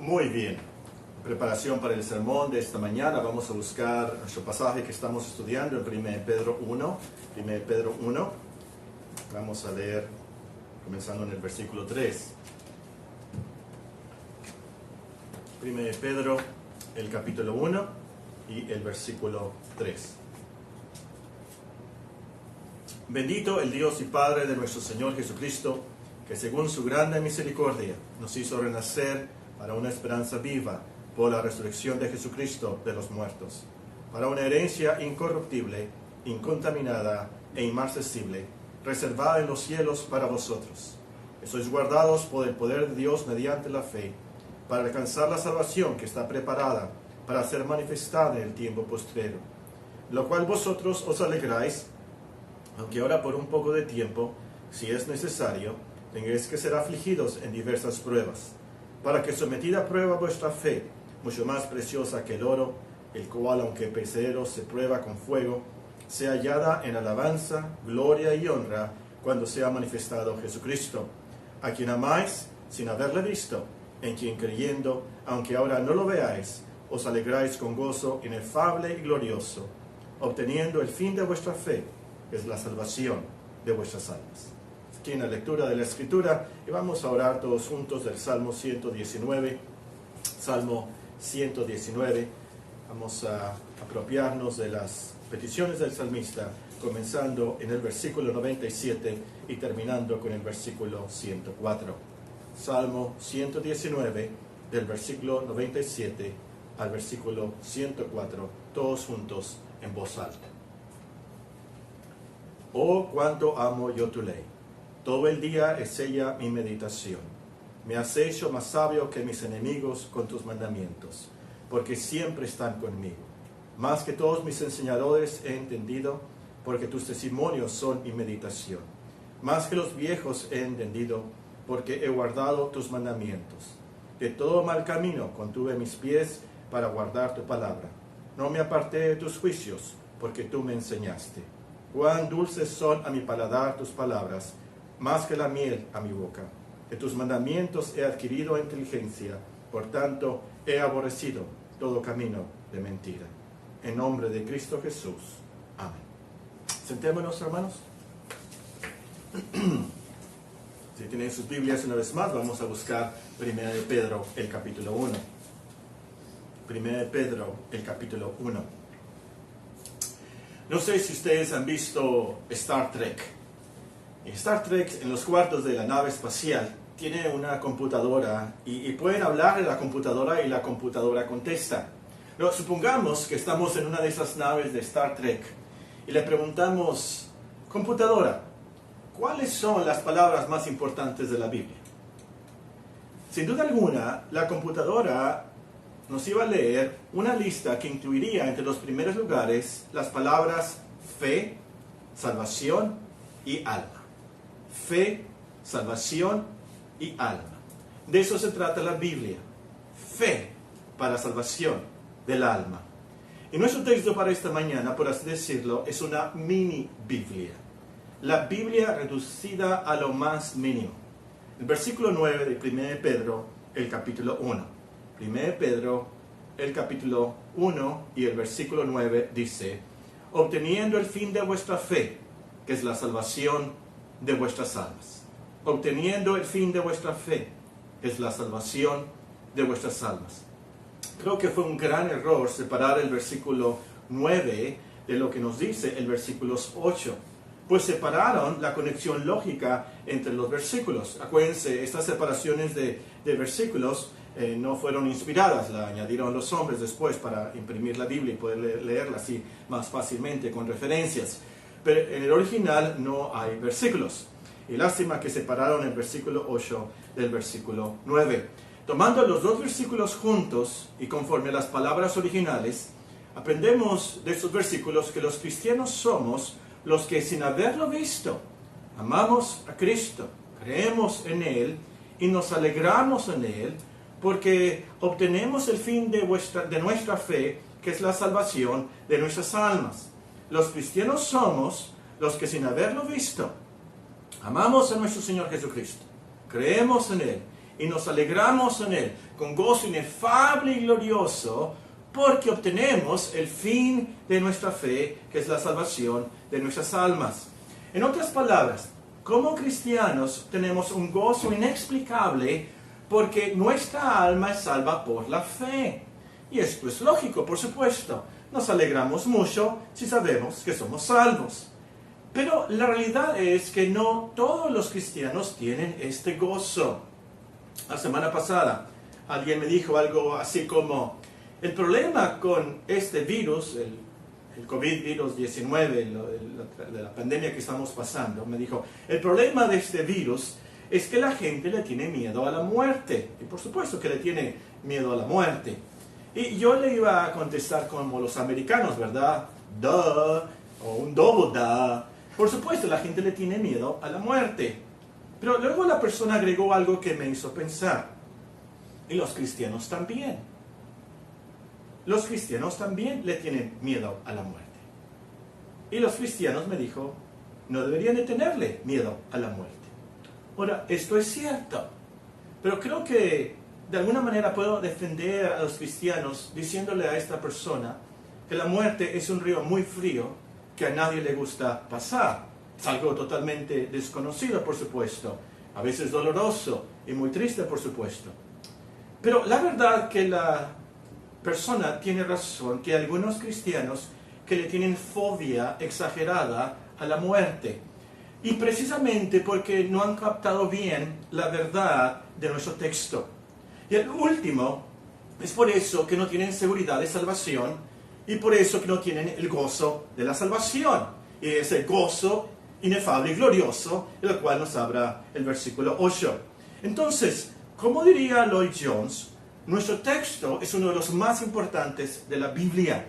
Muy bien. Preparación para el sermón de esta mañana. Vamos a buscar nuestro pasaje que estamos estudiando en 1 Pedro 1. 1 Pedro 1. Vamos a leer comenzando en el versículo 3. 1 Pedro, el capítulo 1 y el versículo 3. Bendito el Dios y Padre de nuestro Señor Jesucristo, que según su grande misericordia nos hizo renacer para una esperanza viva por la resurrección de Jesucristo de los muertos, para una herencia incorruptible, incontaminada e inmarcesible, reservada en los cielos para vosotros, que sois guardados por el poder de Dios mediante la fe, para alcanzar la salvación que está preparada para ser manifestada en el tiempo postrero, lo cual vosotros os alegráis, aunque ahora por un poco de tiempo, si es necesario, tengáis que ser afligidos en diversas pruebas, para que sometida a prueba vuestra fe, mucho más preciosa que el oro, el cual aunque perecedero se prueba con fuego, sea hallada en alabanza, gloria y honra cuando sea manifestado Jesucristo, a quien amáis sin haberle visto, en quien creyendo, aunque ahora no lo veáis, os alegráis con gozo inefable y glorioso, obteniendo el fin de vuestra fe, que es la salvación de vuestras almas. Aquí en la lectura de la Escritura, y vamos a orar todos juntos del Salmo 119. Salmo 119. Vamos a apropiarnos de las peticiones del salmista, comenzando en el versículo 97 y terminando con el versículo 104. Salmo 119, del versículo 97 al versículo 104, todos juntos en voz alta. Oh, cuánto amo yo tu ley. Todo el día es ella mi meditación. Me has hecho más sabio que mis enemigos con tus mandamientos, porque siempre están conmigo. Más que todos mis enseñadores he entendido, porque tus testimonios son mi meditación. Más que los viejos he entendido, porque he guardado tus mandamientos. De todo mal camino contuve mis pies para guardar tu palabra. No me aparté de tus juicios, porque tú me enseñaste. Cuán dulces son a mi paladar tus palabras, más que la miel a mi boca. De tus mandamientos he adquirido inteligencia, por tanto he aborrecido todo camino de mentira. En nombre de Cristo Jesús. Amén. Sentémonos, hermanos. Si tienen sus Biblias una vez más, vamos a buscar 1 Pedro, el capítulo 1. 1 Pedro, el capítulo 1. No sé si ustedes han visto Star Trek. Star Trek, en los cuartos de la nave espacial, tiene una computadora y pueden hablar de la computadora y la computadora contesta. Pero supongamos que estamos en una de esas naves de Star Trek y le preguntamos, computadora, ¿cuáles son las palabras más importantes de la Biblia? Sin duda alguna, la computadora nos iba a leer una lista que incluiría entre los primeros lugares las palabras fe, salvación y alma. Fe, salvación y alma. De eso se trata la Biblia. Fe para salvación del alma. Y nuestro texto para esta mañana, por así decirlo, es una mini Biblia. La Biblia reducida a lo más mínimo. El versículo 9 de 1 Pedro, el capítulo 1. 1 Pedro, el capítulo 1 y el versículo 9 dice, obteniendo el fin de vuestra fe, que es la salvación de vuestras almas. Obteniendo el fin de vuestra fe, que es la salvación de vuestras almas. Creo que fue un gran error separar el versículo 9 de lo que nos dice el versículo 8. Pues separaron la conexión lógica entre los versículos. Acuérdense, estas separaciones de versículos no fueron inspiradas, la añadieron los hombres después para imprimir la Biblia y poder leerla así más fácilmente con referencias. Pero en el original no hay versículos. Y lástima que separaron el versículo 8 del versículo 9. Tomando los dos versículos juntos y conforme a las palabras originales, aprendemos de estos versículos que los cristianos somos los que sin haberlo visto, amamos a Cristo, creemos en Él y nos alegramos en Él porque obtenemos el fin de nuestra fe, que es la salvación de nuestras almas. Los cristianos somos los que sin haberlo visto, amamos a nuestro Señor Jesucristo, creemos en Él y nos alegramos en Él con gozo inefable y glorioso, porque obtenemos el fin de nuestra fe, que es la salvación de nuestras almas. En otras palabras, como cristianos tenemos un gozo inexplicable porque nuestra alma es salva por la fe. Y esto es lógico, por supuesto. Nos alegramos mucho si sabemos que somos salvos. Pero la realidad es que no todos los cristianos tienen este gozo. La semana pasada alguien me dijo algo así como: el problema con este virus, el COVID-19, 19, de la pandemia que estamos pasando, me dijo, el problema de este virus es que la gente le tiene miedo a la muerte. Y por supuesto que le tiene miedo a la muerte. Y yo le iba a contestar como los americanos, ¿verdad? Duh, o un double duh. Por supuesto, la gente le tiene miedo a la muerte. Pero luego la persona agregó algo que me hizo pensar. Y los cristianos también. Los cristianos también le tienen miedo a la muerte. Y los cristianos, me dijo, no deberían de tenerle miedo a la muerte. Ahora, esto es cierto. Pero creo que de alguna manera puedo defender a los cristianos diciéndole a esta persona que la muerte es un río muy frío que a nadie le gusta pasar. Es algo totalmente desconocido, por supuesto. A veces doloroso y muy triste, por supuesto. Pero la verdad que la persona tiene razón, que hay algunos cristianos que le tienen fobia exagerada a la muerte. Y precisamente porque no han captado bien la verdad de nuestro texto. Y el último, es por eso que no tienen seguridad de salvación y por eso que no tienen el gozo de la salvación. Y es el gozo inefable y glorioso, el cual nos habla el versículo 8. Entonces, como diría Lloyd Jones, nuestro texto es uno de los más importantes de la Biblia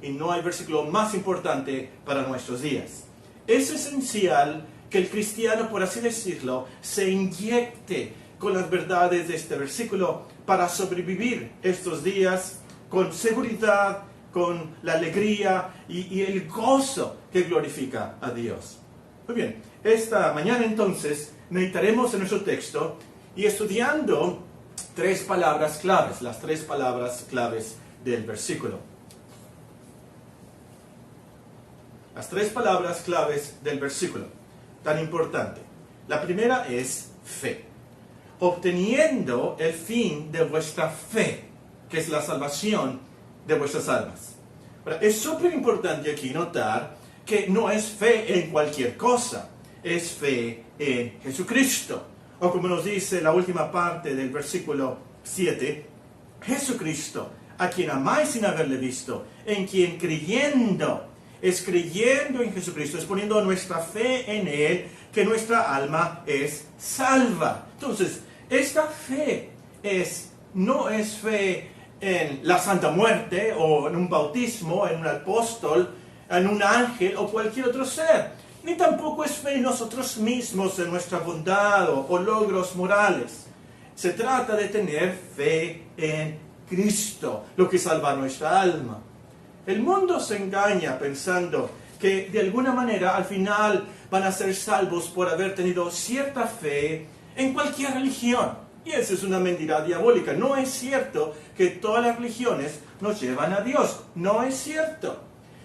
y no hay versículo más importante para nuestros días. Es esencial que el cristiano, por así decirlo, se inyecte con las verdades de este versículo para sobrevivir estos días con seguridad, con la alegría y el gozo que glorifica a Dios. Muy bien, esta mañana entonces meditaremos en nuestro texto y estudiando tres palabras claves, las tres palabras claves del versículo. Las tres palabras claves del versículo, tan importante. La primera es fe. Obteniendo el fin de vuestra fe, que es la salvación de vuestras almas. Ahora, es súper importante aquí notar que no es fe en cualquier cosa, es fe en Jesucristo. O como nos dice la última parte del versículo 7, Jesucristo, a quien amáis sin haberle visto, en quien creyendo, es creyendo en Jesucristo, es poniendo nuestra fe en Él, que nuestra alma es salva. Entonces, esta fe no es fe en la Santa Muerte, o en un bautismo, en un apóstol, en un ángel, o cualquier otro ser. Ni tampoco es fe en nosotros mismos, en nuestra bondad o logros morales. Se trata de tener fe en Cristo, lo que salva nuestra alma. El mundo se engaña pensando que de alguna manera al final van a ser salvos por haber tenido cierta fe en cualquier religión. Y esa es una mentira diabólica. No es cierto que todas las religiones nos llevan a Dios. No es cierto.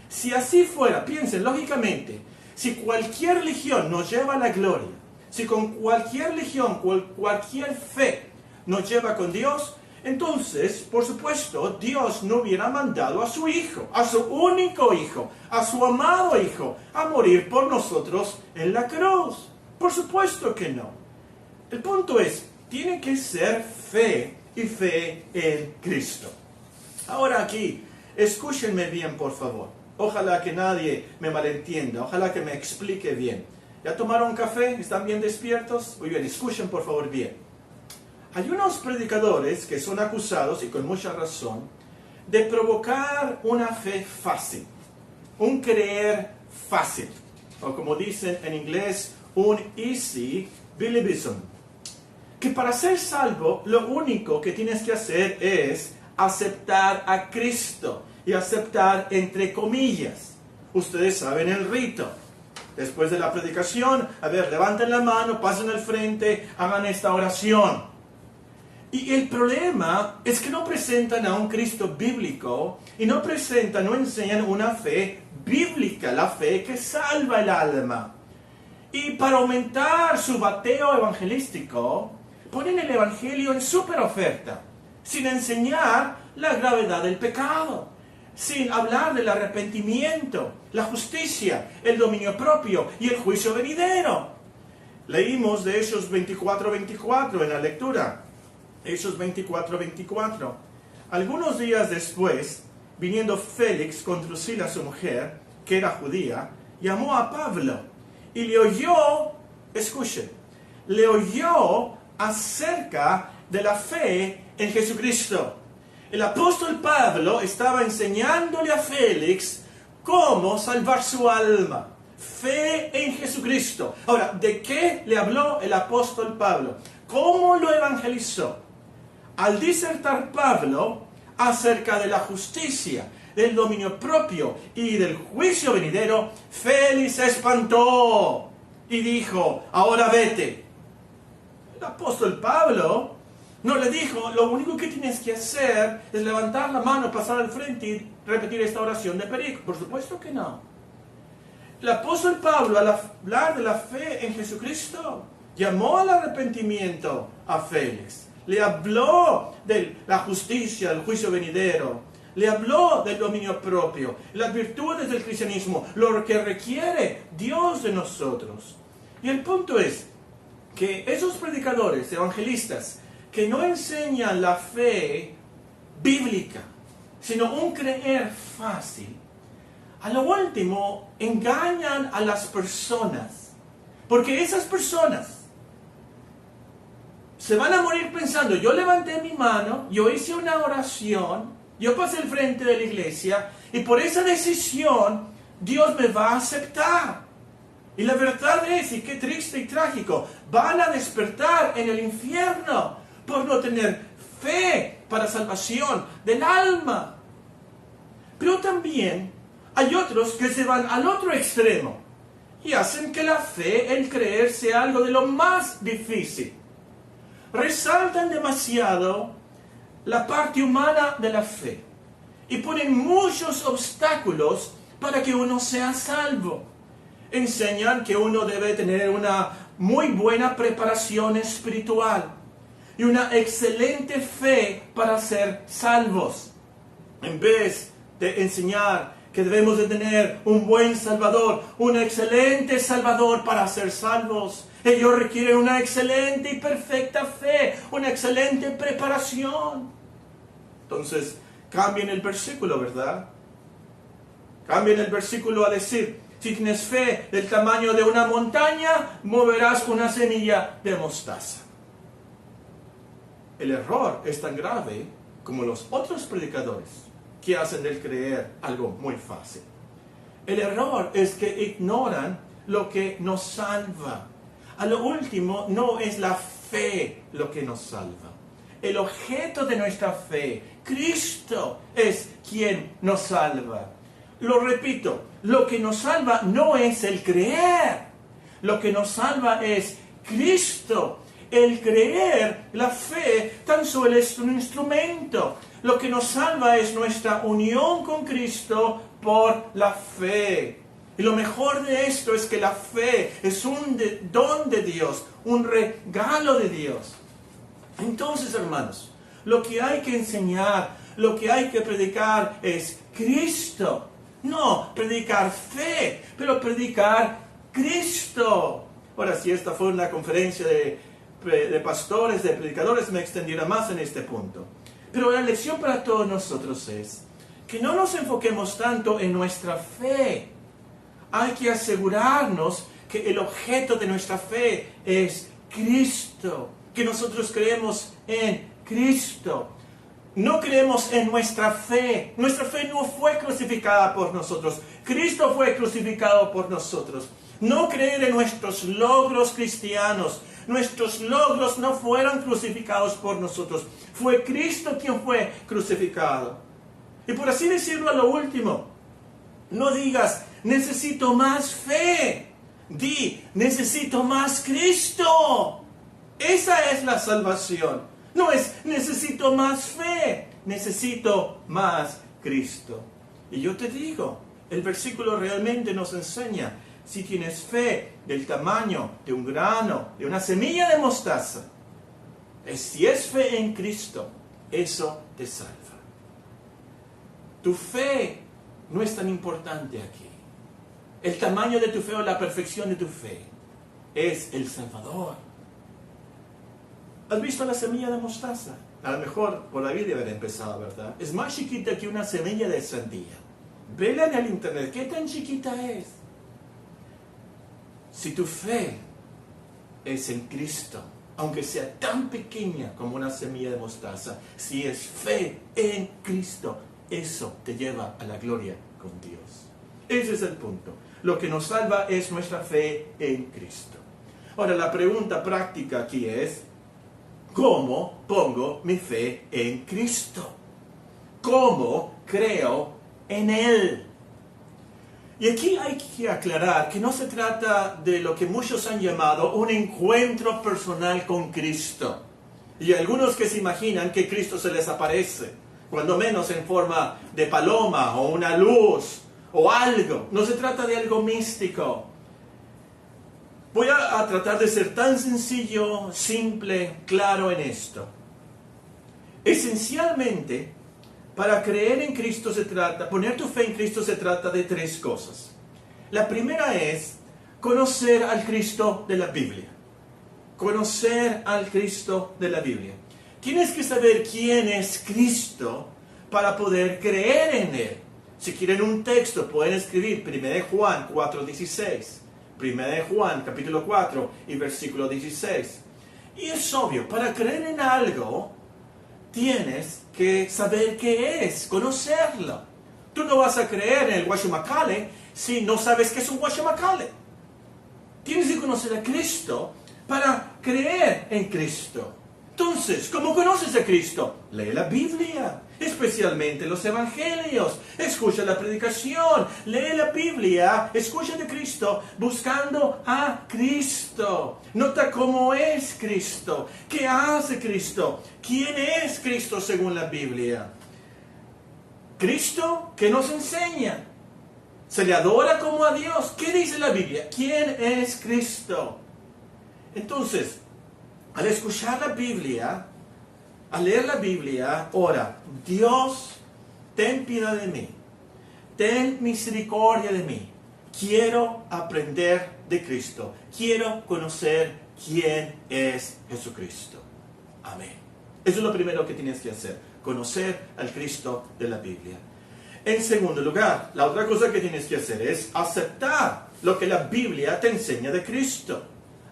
Si así fuera, piensen lógicamente, si cualquier religión nos lleva a la gloria, si con cualquier religión, cualquier fe nos lleva con Dios, entonces, por supuesto, Dios no hubiera mandado a su Hijo, a su único Hijo, a su amado Hijo, a morir por nosotros en la cruz. Por supuesto que no. El punto es, tiene que ser fe y fe en Cristo. Ahora aquí, escúchenme bien, por favor. Ojalá que nadie me malentienda, ojalá que me explique bien. ¿Ya tomaron café? ¿Están bien despiertos? Muy bien, escuchen por favor bien. Hay unos predicadores que son acusados, y con mucha razón, de provocar una fe fácil, un creer fácil, o como dicen en inglés, un easy believism. Que para ser salvo, lo único que tienes que hacer es aceptar a Cristo, y aceptar entre comillas. Ustedes saben el rito. Después de la predicación, a ver, levanten la mano, pasen al frente, hagan esta oración. Y el problema es que no presentan a un Cristo bíblico y no enseñan una fe bíblica, la fe que salva el alma. Y para aumentar su bateo evangelístico, ponen el evangelio en súper oferta, sin enseñar la gravedad del pecado, sin hablar del arrepentimiento, la justicia, el dominio propio y el juicio venidero. Leímos de Hechos 24:24 en la lectura. Hechos 24:24. Algunos días después, viniendo Félix con Drusila su mujer, que era judía, llamó a Pablo y le oyó, escuchen, le oyó acerca de la fe en Jesucristo. El apóstol Pablo estaba enseñándole a Félix cómo salvar su alma. Fe en Jesucristo. Ahora, ¿de qué le habló el apóstol Pablo? ¿Cómo lo evangelizó? Al disertar Pablo acerca de la justicia, del dominio propio y del juicio venidero, Félix se espantó y dijo, ahora vete. El apóstol Pablo no le dijo, lo único que tienes que hacer es levantar la mano, pasar al frente y repetir esta oración de perico. Por supuesto que no. El apóstol Pablo, al hablar de la fe en Jesucristo, llamó al arrepentimiento a Félix. Le habló de la justicia, del juicio venidero. Le habló del dominio propio, las virtudes del cristianismo, lo que requiere Dios de nosotros. Y el punto es que esos predicadores, evangelistas, que no enseñan la fe bíblica, sino un creer fácil, a lo último engañan a las personas. Porque esas personas se van a morir pensando, yo levanté mi mano, yo hice una oración, yo pasé al frente de la iglesia y por esa decisión Dios me va a aceptar. Y la verdad es, y qué triste y trágico, van a despertar en el infierno por no tener fe para salvación del alma. Pero también hay otros que se van al otro extremo y hacen que la fe, el creer, sea algo de lo más difícil. Resaltan demasiado la parte humana de la fe y ponen muchos obstáculos para que uno sea salvo. Enseñan que uno debe tener una muy buena preparación espiritual y una excelente fe para ser salvos, en vez de enseñar que debemos de tener un buen Salvador, un excelente Salvador para ser salvos. Ellos requieren una excelente y perfecta fe, una excelente preparación. Entonces, cambien el versículo, ¿verdad? Cambien el versículo a decir, si tienes fe del tamaño de una montaña, moverás una semilla de mostaza. El error es tan grave como los otros predicadores que hacen del creer algo muy fácil. El error es que ignoran lo que nos salva. A lo último, no es la fe lo que nos salva. El objeto de nuestra fe, Cristo, es quien nos salva. Lo repito, lo que nos salva no es el creer. Lo que nos salva es Cristo. El creer, la fe, tan solo es un instrumento. Lo que nos salva es nuestra unión con Cristo por la fe. Y lo mejor de esto es que la fe es un don de Dios, un regalo de Dios. Entonces, hermanos, lo que hay que enseñar, lo que hay que predicar es Cristo. No predicar fe, pero predicar Cristo. Ahora, si esta fue una conferencia de pastores, de predicadores, me extendiera más en este punto. Pero la lección para todos nosotros es que no nos enfoquemos tanto en nuestra fe. Hay que asegurarnos que el objeto de nuestra fe es Cristo, que nosotros creemos en Cristo. No creemos en nuestra fe. Nuestra fe no fue crucificada por nosotros. Cristo fue crucificado por nosotros. No creer en nuestros logros cristianos. Nuestros logros no fueron crucificados por nosotros. Fue Cristo quien fue crucificado. Y por así decirlo a lo último, no digas, necesito más fe. Di, necesito más Cristo. Esa es la salvación. No es necesito más fe, necesito más Cristo. Y yo te digo, el versículo realmente nos enseña, si tienes fe del tamaño de un grano, de una semilla de mostaza, si es fe en Cristo, eso te salva. Tu fe no es tan importante aquí. El tamaño de tu fe o la perfección de tu fe es el Salvador. ¿Has visto la semilla de mostaza? A lo mejor por ahí debe haber empezado, ¿verdad? Es más chiquita que una semilla de sandía. Vela en el internet, ¿qué tan chiquita es? Si tu fe es en Cristo, aunque sea tan pequeña como una semilla de mostaza, si es fe en Cristo, eso te lleva a la gloria con Dios. Ese es el punto. Lo que nos salva es nuestra fe en Cristo. Ahora, la pregunta práctica aquí es, ¿cómo pongo mi fe en Cristo? ¿Cómo creo en Él? Y aquí hay que aclarar que no se trata de lo que muchos han llamado un encuentro personal con Cristo. Y algunos que se imaginan que Cristo se les aparece, cuando menos en forma de paloma o una luz o algo. No se trata de algo místico. Voy a tratar de ser tan sencillo, simple, claro en esto. Esencialmente, para creer en Cristo poner tu fe en Cristo se trata de tres cosas. La primera es conocer al Cristo de la Biblia. Conocer al Cristo de la Biblia. Tienes que saber quién es Cristo para poder creer en Él. Si quieren un texto, pueden escribir 1 Juan 4:16. 1 Juan capítulo 4 y versículo 16. Y es obvio, para creer en algo, tienes que saber qué es, conocerlo. Tú no vas a creer en el guachimacale si no sabes qué es un guachimacale. Tienes que conocer a Cristo para creer en Cristo. Entonces, ¿cómo conoces a Cristo? Lee la Biblia, especialmente los evangelios. Escucha la predicación, lee la Biblia, escucha de Cristo, buscando a Cristo. Nota cómo es Cristo, qué hace Cristo, quién es Cristo según la Biblia. Cristo, ¿qué nos enseña? Se le adora como a Dios. ¿Qué dice la Biblia? ¿Quién es Cristo? Entonces, al escuchar la Biblia, al leer la Biblia, ora, Dios, ten piedad de mí, ten misericordia de mí. Quiero aprender de Cristo, quiero conocer quién es Jesucristo. Amén. Eso es lo primero que tienes que hacer, conocer al Cristo de la Biblia. En segundo lugar, la otra cosa que tienes que hacer es aceptar lo que la Biblia te enseña de Cristo.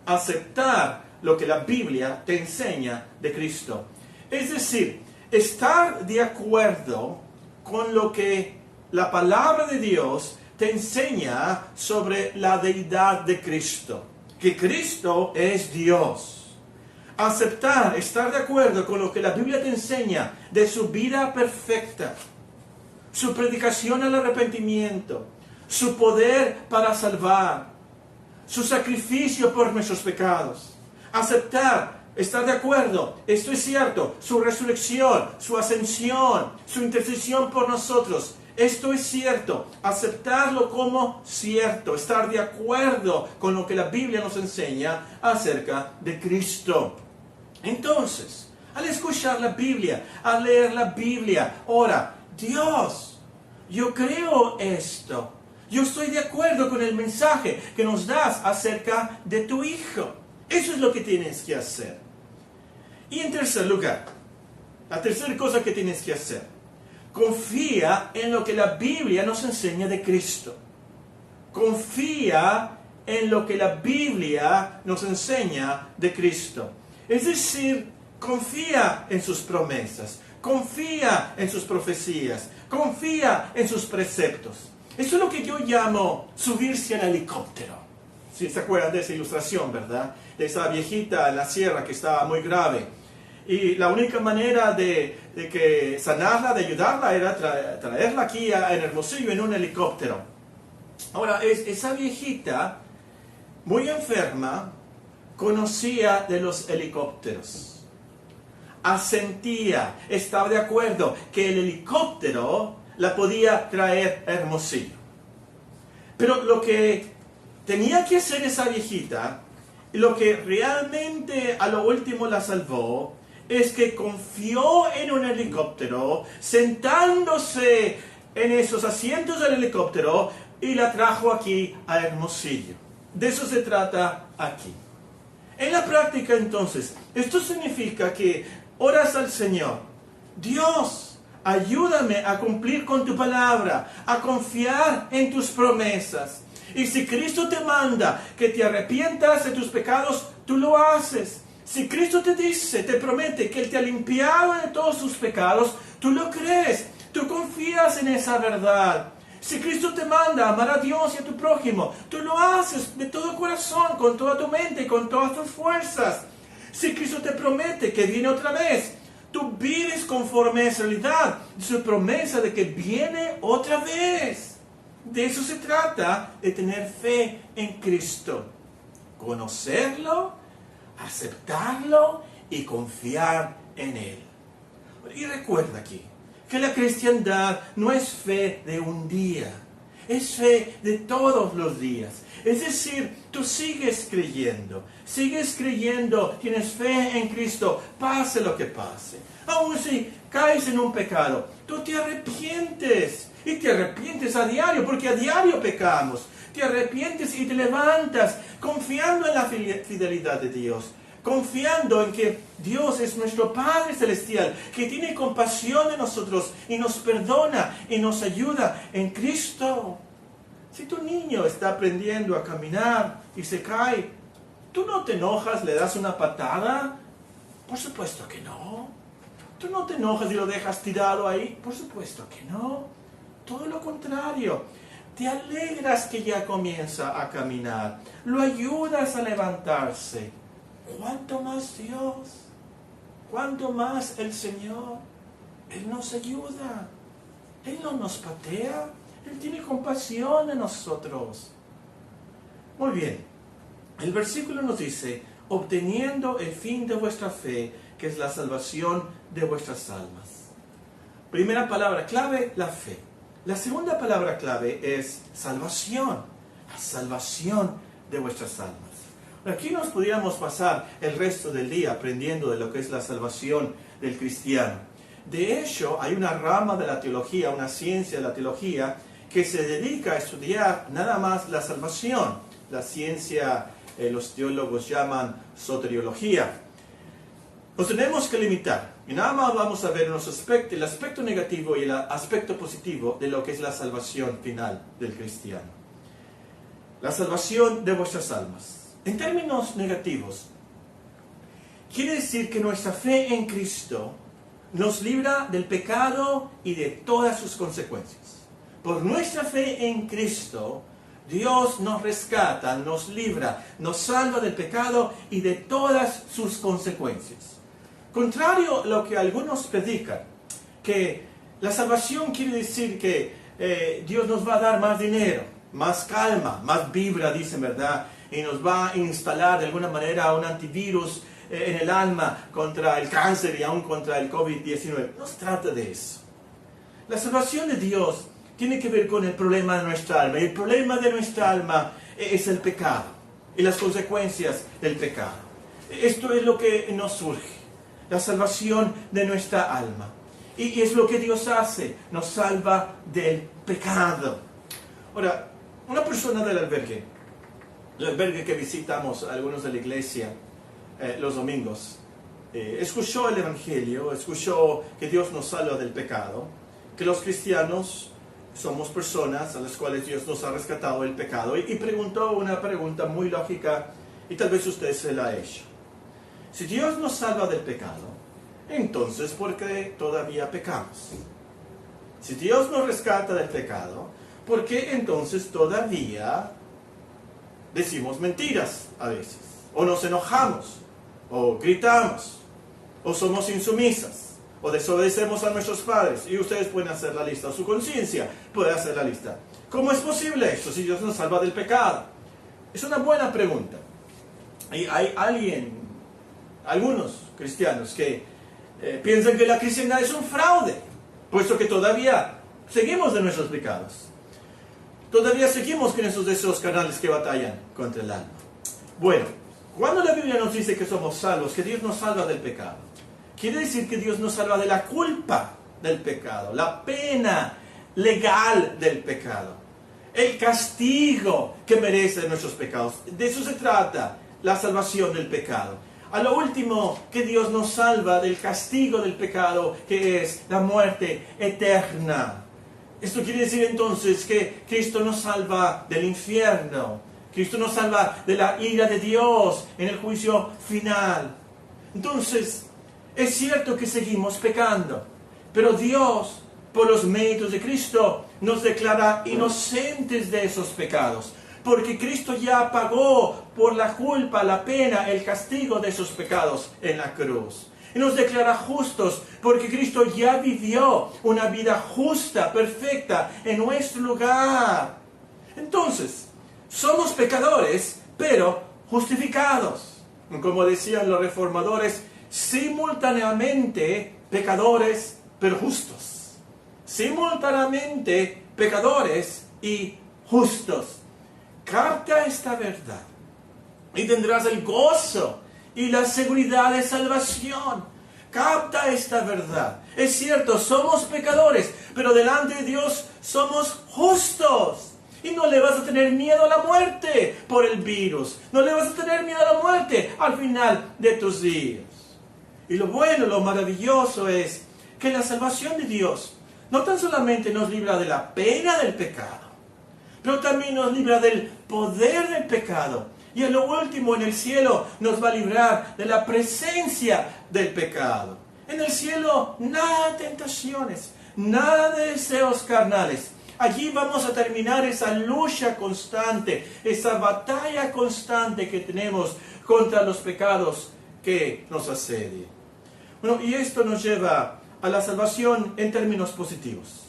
Aceptar lo que la Biblia te enseña de Cristo. Es decir, estar de acuerdo con lo que la palabra de Dios te enseña sobre la deidad de Cristo. Que Cristo es Dios. Aceptar, estar de acuerdo con lo que la Biblia te enseña de su vida perfecta, su predicación al arrepentimiento, su poder para salvar, su sacrificio por nuestros pecados. Aceptar, estar de acuerdo, esto es cierto, su resurrección, su ascensión, su intercesión por nosotros, esto es cierto, aceptarlo como cierto, estar de acuerdo con lo que la Biblia nos enseña acerca de Cristo. Entonces, al escuchar la Biblia, al leer la Biblia, ora, Dios, yo creo esto, yo estoy de acuerdo con el mensaje que nos das acerca de tu Hijo. Eso es lo que tienes que hacer. Y en tercer lugar, la tercera cosa que tienes que hacer, confía en lo que la Biblia nos enseña de Cristo. Confía en lo que la Biblia nos enseña de Cristo. Es decir, confía en sus promesas, confía en sus profecías, confía en sus preceptos. Eso es lo que yo llamo subirse al helicóptero. Si se acuerdan de esa ilustración, ¿verdad? De esa viejita en la sierra que estaba muy grave. Y la única manera de que sanarla, de ayudarla, era traerla aquí en Hermosillo en un helicóptero. Ahora, esa viejita, muy enferma, conocía de los helicópteros. asentía, estaba de acuerdo que el helicóptero la podía traer a Hermosillo. Pero lo que tenía que hacer esa viejita, lo que realmente a lo último la salvó, es que confió en un helicóptero, sentándose en esos asientos del helicóptero, y la trajo aquí a Hermosillo. De eso se trata aquí. En la práctica, entonces, esto significa que oras al Señor: Dios, ayúdame a cumplir con tu palabra, a confiar en tus promesas. Y si Cristo te manda que te arrepientas de tus pecados, tú lo haces. Si Cristo te dice, te promete que Él te ha limpiado de todos tus pecados, tú lo crees, tú confías en esa verdad. Si Cristo te manda a amar a Dios y a tu prójimo, tú lo haces de todo corazón, con toda tu mente y con todas tus fuerzas. Si Cristo te promete que viene otra vez, tú vives conforme a esa realidad, su promesa de que viene otra vez. De eso se trata, de tener fe en Cristo. Conocerlo, aceptarlo y confiar en Él. Y recuerda aquí que la cristiandad no es fe de un día, es fe de todos los días. Es decir, tú sigues creyendo, tienes fe en Cristo, pase lo que pase. Aun si caes en un pecado, tú te arrepientes, y te arrepientes a diario, porque a diario pecamos. Te arrepientes y te levantas, confiando en la fidelidad de Dios, confiando en que Dios es nuestro Padre Celestial, que tiene compasión de nosotros y nos perdona y nos ayuda en Cristo. Si tu niño está aprendiendo a caminar y se cae, ¿tú no te enojas, le das una patada? Por supuesto que no. ¿Tú no te enojas y lo dejas tirado ahí? Por supuesto que no. Todo lo contrario. Te alegras que ya comienza a caminar. Lo ayudas a levantarse. ¿Cuánto más Dios? ¿Cuánto más el Señor? Él nos ayuda. Él no nos patea. Él tiene compasión de nosotros. Muy bien. El versículo nos dice: obteniendo el fin de vuestra fe, que es la salvación de vuestras almas. Primera palabra clave, la fe. La segunda palabra clave es salvación. La salvación de vuestras almas. Aquí nos pudiéramos pasar el resto del día aprendiendo de lo que es la salvación del cristiano. De hecho, hay una rama de la teología, una ciencia de la teología, que se dedica a estudiar nada más la salvación. La ciencia, los teólogos llaman soteriología. Nos tenemos que limitar. Y nada más vamos a ver el aspecto negativo y el aspecto positivo de lo que es la salvación final del cristiano. La salvación de vuestras almas. En términos negativos, quiere decir que nuestra fe en Cristo nos libra del pecado y de todas sus consecuencias. Por nuestra fe en Cristo, Dios nos rescata, nos libra, nos salva del pecado y de todas sus consecuencias. Contrario a lo que algunos predican, que la salvación quiere decir que Dios nos va a dar más dinero, más calma, más vibra, dicen, ¿verdad? Y nos va a instalar de alguna manera un antivirus en el alma contra el cáncer y aún contra el COVID-19. No se trata de eso. La salvación de Dios tiene que ver con el problema de nuestra alma. Y el problema de nuestra alma es el pecado y las consecuencias del pecado. Esto es lo que nos surge. La salvación de nuestra alma. Y es lo que Dios hace. Nos salva del pecado. Ahora, una persona del albergue que visitamos algunos de la iglesia los domingos, escuchó el Evangelio, escuchó que Dios nos salva del pecado, que los cristianos somos personas a las cuales Dios nos ha rescatado del pecado, y preguntó una pregunta muy lógica, y tal vez usted se la ha hecho. Si Dios nos salva del pecado, entonces ¿por qué todavía pecamos? Si Dios nos rescata del pecado, ¿por qué entonces todavía decimos mentiras a veces? O nos enojamos, o gritamos, o somos insumisas, o desobedecemos a nuestros padres. Y ustedes pueden hacer la lista, o su conciencia puede hacer la lista. ¿Cómo es posible esto si Dios nos salva del pecado? Es una buena pregunta. Y hay algunos cristianos que piensan que la cristiandad es un fraude, puesto que todavía seguimos de nuestros pecados. Todavía seguimos con esos deseos carnales que batallan contra el alma. Bueno, cuando la Biblia nos dice que somos salvos, que Dios nos salva del pecado, quiere decir que Dios nos salva de la culpa del pecado, la pena legal del pecado, el castigo que merecen nuestros pecados. De eso se trata la salvación del pecado. A lo último, que Dios nos salva del castigo del pecado, que es la muerte eterna. Esto quiere decir entonces que Cristo nos salva del infierno. Cristo nos salva de la ira de Dios en el juicio final. Entonces, es cierto que seguimos pecando, pero Dios, por los méritos de Cristo, nos declara inocentes de esos pecados, porque Cristo ya pagó por la culpa, la pena, el castigo de esos pecados en la cruz. Y nos declara justos, porque Cristo ya vivió una vida justa, perfecta, en nuestro lugar. Entonces, somos pecadores, pero justificados. Como decían los reformadores, simultáneamente pecadores, pero justos. Simultáneamente pecadores y justos. Capta esta verdad y tendrás el gozo y la seguridad de salvación. Capta esta verdad. Es cierto, somos pecadores, pero delante de Dios somos justos. Y no le vas a tener miedo a la muerte por el virus. No le vas a tener miedo a la muerte al final de tus días. Y lo bueno, lo maravilloso es que la salvación de Dios no tan solamente nos libra de la pena del pecado, pero también nos libra del poder del pecado. Y a lo último, en el cielo, nos va a librar de la presencia del pecado. En el cielo, nada de tentaciones, nada de deseos carnales. Allí vamos a terminar esa lucha constante, esa batalla constante que tenemos contra los pecados que nos asedian. Bueno, y esto nos lleva a la salvación en términos positivos.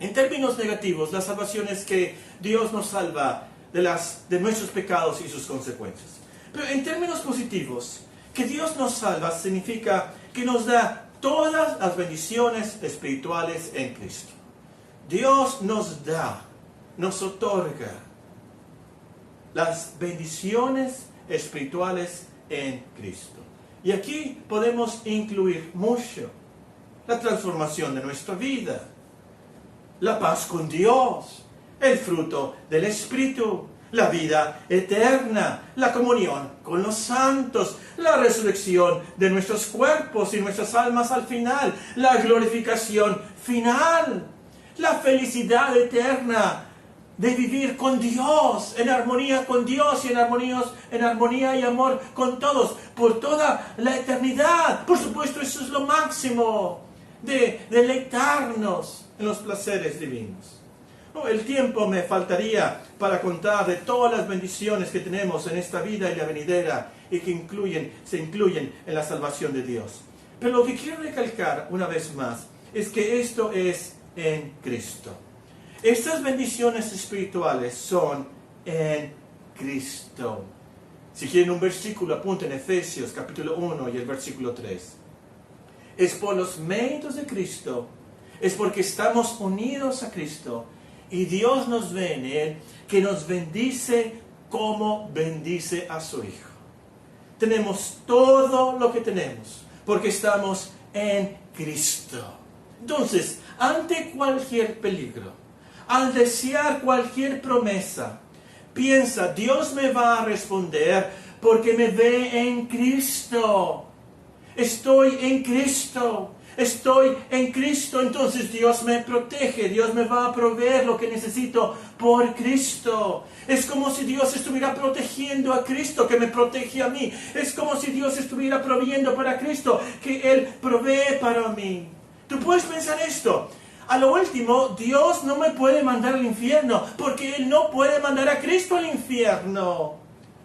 En términos negativos, la salvación es que Dios nos salva de nuestros pecados y sus consecuencias. Pero en términos positivos, que Dios nos salva significa que nos da todas las bendiciones espirituales en Cristo. Dios nos da, nos otorga las bendiciones espirituales en Cristo. Y aquí podemos incluir mucho. La transformación de nuestra vida, la paz con Dios, el fruto del Espíritu, la vida eterna, la comunión con los santos, la resurrección de nuestros cuerpos y nuestras almas al final, la glorificación final, la felicidad eterna de vivir con Dios, en armonía con Dios y en armonía y amor con todos, por toda la eternidad. Por supuesto, eso es lo máximo, de deleitarnos en los placeres divinos. El tiempo me faltaría para contar de todas las bendiciones que tenemos en esta vida y la venidera y que se incluyen en la salvación de Dios. Pero lo que quiero recalcar una vez más es que esto es en Cristo. Estas bendiciones espirituales son en Cristo. Si quieren un versículo, apunten Efesios capítulo 1 y el versículo 3. Es por los méritos de Cristo, es porque estamos unidos a Cristo y Dios nos ve en Él, que nos bendice como bendice a su Hijo. Tenemos todo lo que tenemos porque estamos en Cristo. Entonces, ante cualquier peligro, al desear cualquier promesa, piensa, Dios me va a responder porque me ve en Cristo. Estoy en Cristo. Estoy en Cristo, entonces Dios me protege, Dios me va a proveer lo que necesito por Cristo. Es como si Dios estuviera protegiendo a Cristo, que me protege a mí. Es como si Dios estuviera proveyendo para Cristo, que Él provee para mí. Tú puedes pensar esto. A lo último, Dios no me puede mandar al infierno, porque Él no puede mandar a Cristo al infierno.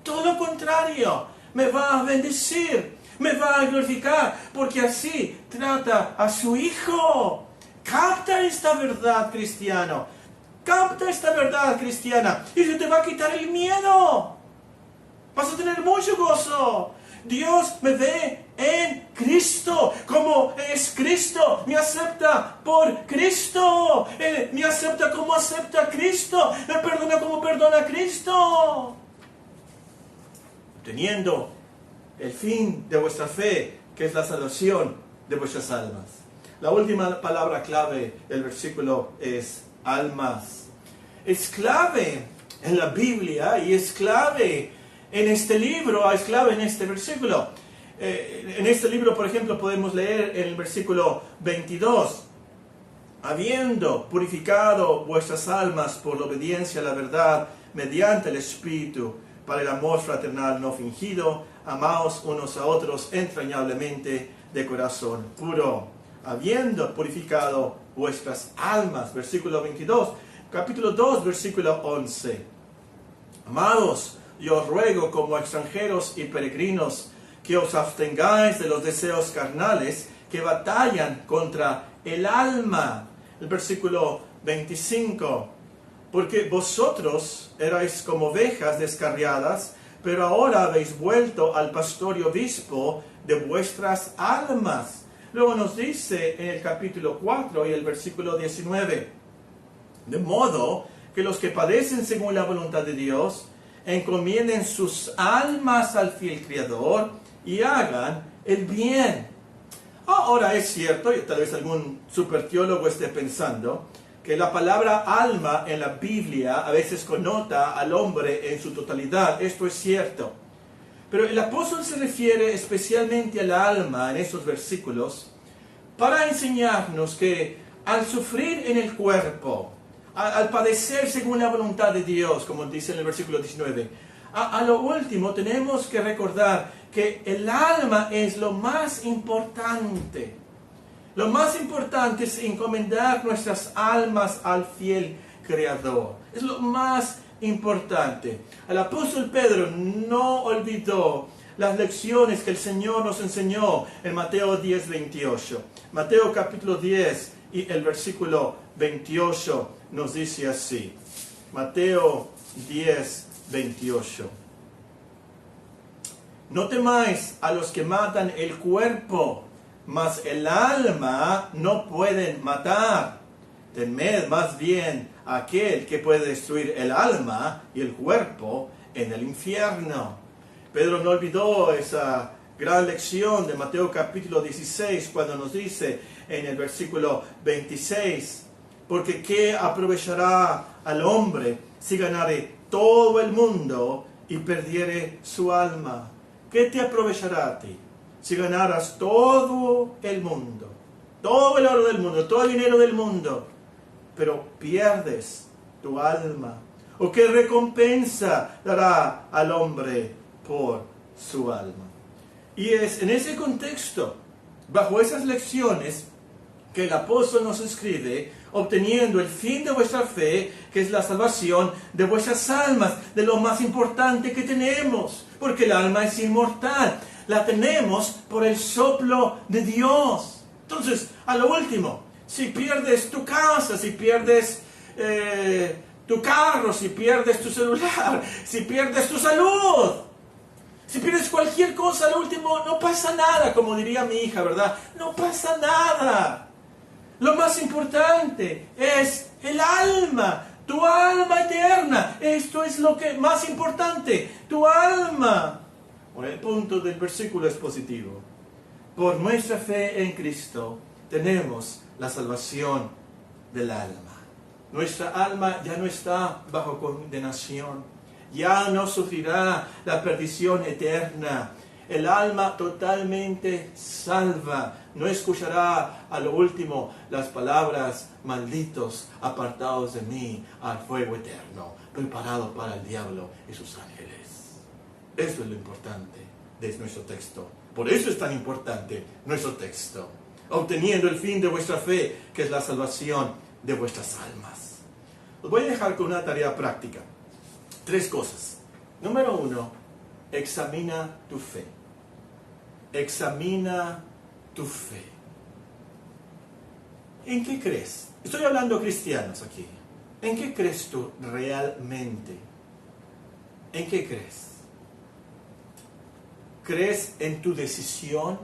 Todo lo contrario, me va a bendecir. Me va a glorificar, porque así trata a su Hijo. Capta esta verdad, cristiano. Capta esta verdad, cristiana. Y se te va a quitar el miedo. Vas a tener mucho gozo. Dios me ve en Cristo, como es Cristo, me acepta por Cristo, me acepta como acepta a Cristo, me perdona como perdona a Cristo. Teniendo el fin de vuestra fe, que es la salvación de vuestras almas. La última palabra clave del versículo es almas. Es clave en la Biblia y es clave en este libro, es clave en este versículo. En este libro, por ejemplo, podemos leer en el versículo 22, habiendo purificado vuestras almas por la obediencia a la verdad mediante el Espíritu, para el amor fraternal no fingido, amaos unos a otros entrañablemente de corazón puro, habiendo purificado vuestras almas. Versículo 22, capítulo 2, versículo 11. Amados, yo os ruego como extranjeros y peregrinos que os abstengáis de los deseos carnales que batallan contra el alma. El versículo 25. Porque vosotros erais como ovejas descarriadas, pero ahora habéis vuelto al pastor y obispo de vuestras almas. Luego nos dice en el capítulo 4 y el versículo 19. De modo que los que padecen según la voluntad de Dios, encomienden sus almas al fiel Creador y hagan el bien. Ahora es cierto, y tal vez algún superteólogo esté pensando, que la palabra alma en la Biblia a veces connota al hombre en su totalidad. Esto es cierto. Pero el apóstol se refiere especialmente al alma en estos versículos para enseñarnos que al sufrir en el cuerpo, al padecer según la voluntad de Dios, como dice en el versículo 19, a lo último tenemos que recordar que el alma es lo más importante. Lo más importante es encomendar nuestras almas al fiel Creador. Es lo más importante. El apóstol Pedro no olvidó las lecciones que el Señor nos enseñó en Mateo 10, 28. Mateo capítulo 10 y el versículo 28 nos dice así. Mateo 10, 28. No temáis a los que matan el cuerpo, mas el alma no pueden matar. Temed más bien a aquel que puede destruir el alma y el cuerpo en el infierno. Pedro no olvidó esa gran lección de Mateo capítulo 16 cuando nos dice en el versículo 26, porque ¿qué aprovechará al hombre si ganare todo el mundo y perdiere su alma? ¿Qué te aprovechará a ti si ganaras todo el mundo, todo el oro del mundo, todo el dinero del mundo, pero pierdes tu alma? ¿O qué recompensa dará al hombre por su alma? Y es en ese contexto, bajo esas lecciones, que el apóstol nos escribe, obteniendo el fin de vuestra fe, que es la salvación de vuestras almas, de lo más importante que tenemos, porque el alma es inmortal. La tenemos por el soplo de Dios. Entonces, a lo último, si pierdes tu casa, si pierdes tu carro, si pierdes tu celular, si pierdes tu salud, si pierdes cualquier cosa, al último no pasa nada, como diría mi hija, ¿verdad? No pasa nada. Lo más importante es el alma, tu alma eterna. Esto es lo que más importante, tu alma. Bueno, el punto del versículo es positivo. Por nuestra fe en Cristo tenemos la salvación del alma. Nuestra alma ya no está bajo condenación, ya no sufrirá la perdición eterna. El alma totalmente salva. No escuchará a lo último las palabras: malditos, apartados de mí al fuego eterno, preparado para el diablo y sus ángeles. Eso es lo importante de nuestro texto. Por eso es tan importante nuestro texto. Obteniendo el fin de vuestra fe, que es la salvación de vuestras almas. Os voy a dejar con una tarea práctica. 3 cosas. Número 1, examina tu fe. Examina tu fe. ¿En qué crees? Estoy hablando a cristianos aquí. ¿En qué crees tú realmente? ¿En qué crees? ¿Crees en tu decisión?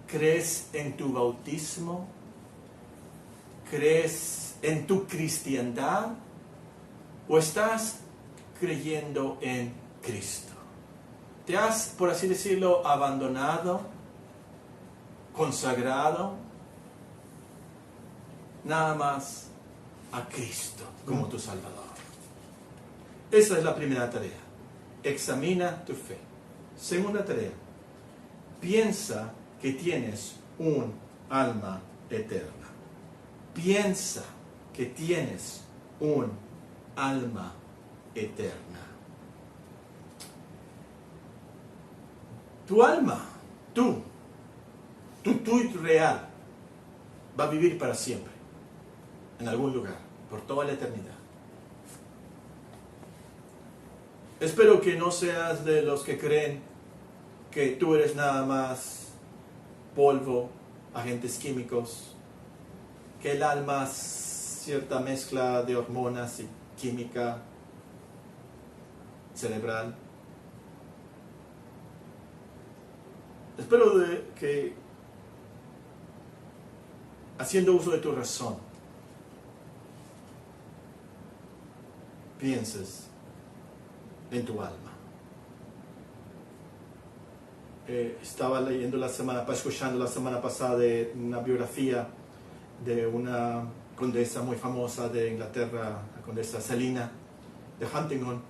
¿Crees en tu bautismo? ¿Crees en tu cristiandad? ¿O estás creyendo en Cristo? ¿Te has, por así decirlo, abandonado, consagrado, nada más a Cristo como tu Salvador? Esa es la primera tarea. Examina tu fe. Segunda tarea. Piensa que tienes un alma eterna. Piensa que tienes un alma eterna. Tu alma, tú real, va a vivir para siempre, en algún lugar, por toda la eternidad. Espero que no seas de los que creen que tú eres nada más polvo, agentes químicos, que el alma es cierta mezcla de hormonas y química cerebral. Espero que, haciendo uso de tu razón, pienses en tu alma. Estaba leyendo escuchando la semana pasada de una biografía de una condesa muy famosa de Inglaterra, la condesa Selina de Huntingdon,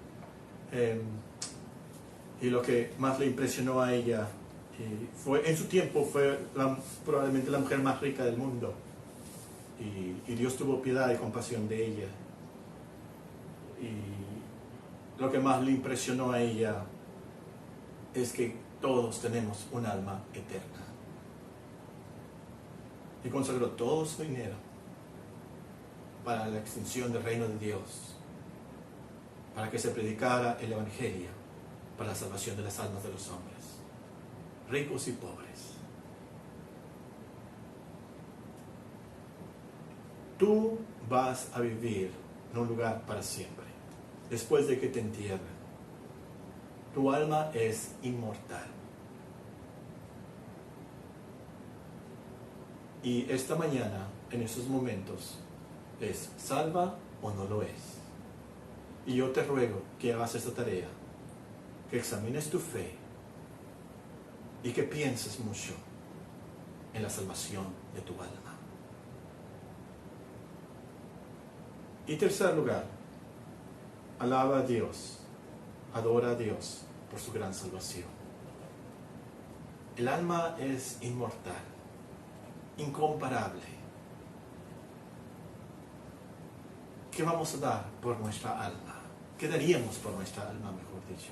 y lo que más le impresionó a ella, en su tiempo fue probablemente la mujer más rica del mundo, y Dios tuvo piedad y compasión de ella, y lo que más le impresionó a ella es que todos tenemos un alma eterna. Y consagró todo su dinero para la extensión del reino de Dios, para que se predicara el Evangelio, para la salvación de las almas de los hombres, ricos y pobres. Tú vas a vivir en un lugar para siempre, después de que te entierren. Tu alma es inmortal. Y esta mañana, en estos momentos, ¿es salva o no lo es? Y yo te ruego que hagas esta tarea, que examines tu fe y que pienses mucho en la salvación de tu alma. Y tercer lugar, alaba a Dios, adora a Dios por su gran salvación. El alma es inmortal, incomparable. ¿Qué vamos a dar por nuestra alma? ¿Qué daríamos por nuestra alma, mejor dicho?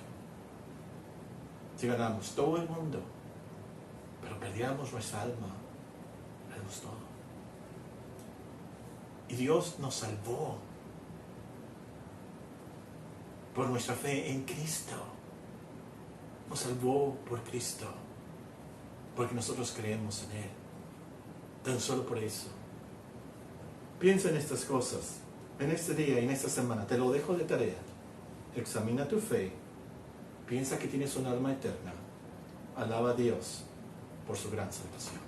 Si ganamos todo el mundo, pero perdiéramos nuestra alma, perdemos todo. Y Dios nos salvó por nuestra fe en Cristo. Nos salvó por Cristo, porque nosotros creemos en Él. Tan solo por eso. Piensa en estas cosas, en este día y en esta semana. Te lo dejo de tarea. Examina tu fe. Piensa que tienes un alma eterna. Alaba a Dios por su gran salvación.